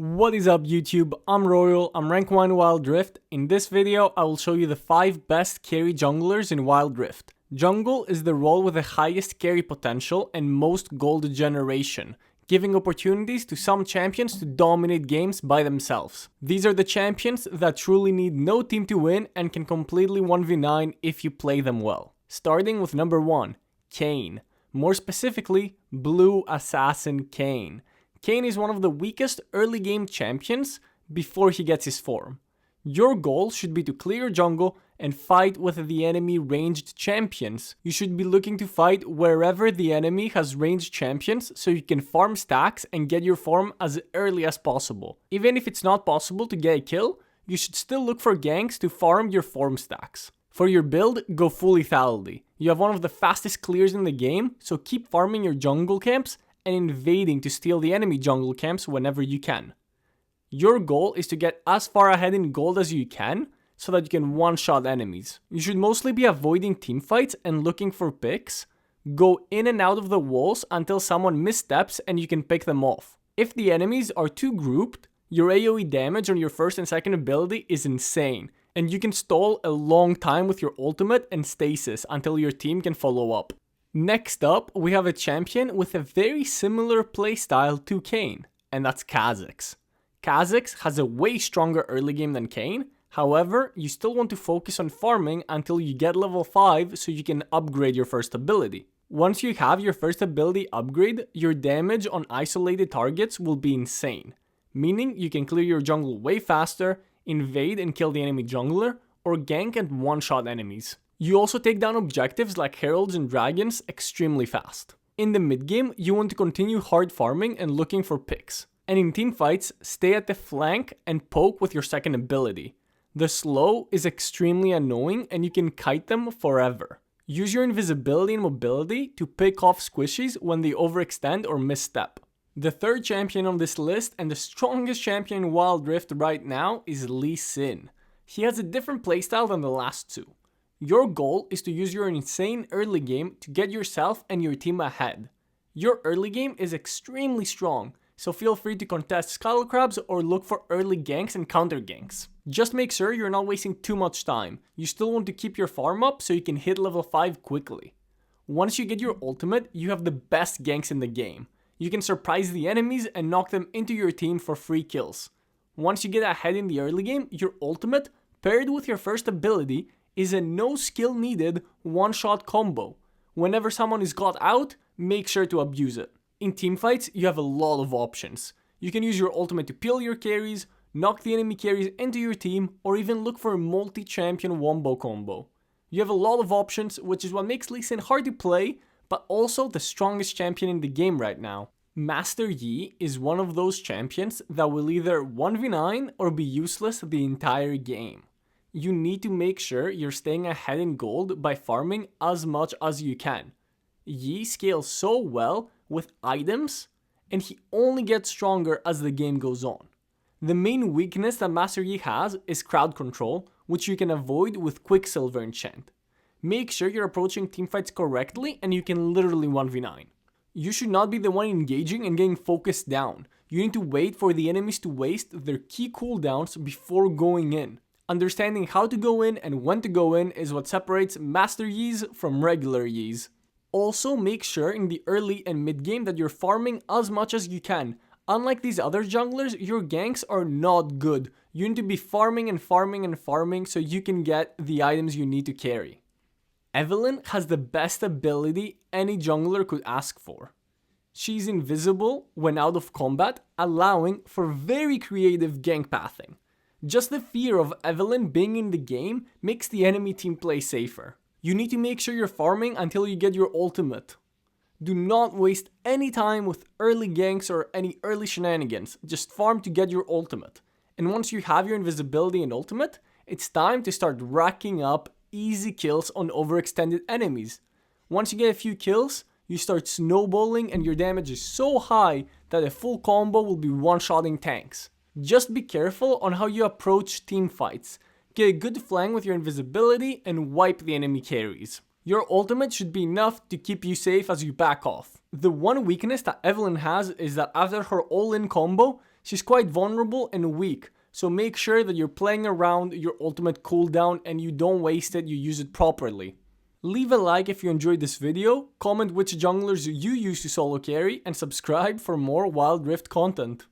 What is up YouTube, I'm Royal, I'm rank 1 Wild Rift. In this video I will show you the 5 best carry junglers in Wild Rift. Jungle is the role with the highest carry potential and most gold generation, giving opportunities to some champions to dominate games by themselves. These are the champions that truly need no team to win and can completely 1v9 if you play them well. Starting with number 1, Kayn. More specifically, Blue Assassin Kayn. Kayn is one of the weakest early game champions before he gets his form. Your goal should be to clear jungle and fight with the enemy ranged champions. You should be looking to fight wherever the enemy has ranged champions so you can farm stacks and get your form as early as possible. Even if it's not possible to get a kill, you should still look for ganks to farm your form stacks. For your build, go full lethality. You have one of the fastest clears in the game, so keep farming your jungle camps and invading to steal the enemy jungle camps whenever you can. Your goal is to get as far ahead in gold as you can, so that you can one-shot enemies. You should mostly be avoiding teamfights and looking for picks. Go in and out of the walls until someone missteps and you can pick them off. If the enemies are too grouped, your AoE damage on your first and second ability is insane, and you can stall a long time with your ultimate and stasis until your team can follow up. Next up, we have a champion with a very similar playstyle to Kayn, and that's Khazix. Khazix has a way stronger early game than Kayn, however, you still want to focus on farming until you get level 5 so you can upgrade your first ability. Once you have your first ability upgrade, your damage on isolated targets will be insane, meaning you can clear your jungle way faster, invade and kill the enemy jungler, or gank and one-shot enemies. You also take down objectives like heralds and dragons extremely fast. In the mid game, you want to continue hard farming and looking for picks. And in teamfights, stay at the flank and poke with your second ability. The slow is extremely annoying and you can kite them forever. Use your invisibility and mobility to pick off squishies when they overextend or misstep. The third champion on this list and the strongest champion in Wild Rift right now is Lee Sin. He has a different playstyle than the last two. Your goal is to use your insane early game to get yourself and your team ahead. Your early game is extremely strong, so feel free to contest scuttle crabs or look for early ganks and counter ganks. Just make sure you're not wasting too much time. You still want to keep your farm up so you can hit level 5 quickly. Once you get your ultimate, you have the best ganks in the game. You can surprise the enemies and knock them into your team for free kills. Once you get ahead in the early game, your ultimate, paired with your first ability, is a no skill needed one-shot combo. Whenever someone is got out, make sure to abuse it. In teamfights, you have a lot of options. You can use your ultimate to peel your carries, knock the enemy carries into your team, or even look for a multi-champion wombo combo. You have a lot of options, which is what makes Lee Sin hard to play, but also the strongest champion in the game right now. Master Yi is one of those champions that will either 1v9 or be useless the entire game. You need to make sure you're staying ahead in gold by farming as much as you can. Yi scales so well with items, and he only gets stronger as the game goes on. The main weakness that Master Yi has is crowd control, which you can avoid with Quicksilver enchant. Make sure you're approaching teamfights correctly and you can literally 1v9. You should not be the one engaging and getting focused down. You need to wait for the enemies to waste their key cooldowns before going in. Understanding how to go in and when to go in is what separates Master Yis from regular Yis. Also, make sure in the early and mid game that you're farming as much as you can. Unlike these other junglers, your ganks are not good. You need to be farming and farming and farming so you can get the items you need to carry. Evelyn has the best ability any jungler could ask for. She's invisible when out of combat, allowing for very creative gank pathing. Just the fear of Evelyn being in the game makes the enemy team play safer. You need to make sure you're farming until you get your ultimate. Do not waste any time with early ganks or any early shenanigans, just farm to get your ultimate. And once you have your invisibility and ultimate, it's time to start racking up easy kills on overextended enemies. Once you get a few kills, you start snowballing and your damage is so high that a full combo will be one-shotting tanks. Just be careful on how you approach team fights. Get a good flank with your invisibility and wipe the enemy carries. Your ultimate should be enough to keep you safe as you back off. The one weakness that Evelyn has is that after her all-in combo, She's quite vulnerable and weak, so make sure that you're playing around your ultimate cooldown and you don't waste it, you use it properly. Leave a like if you enjoyed this video, comment which junglers you use to solo carry, and subscribe for more Wild Rift content.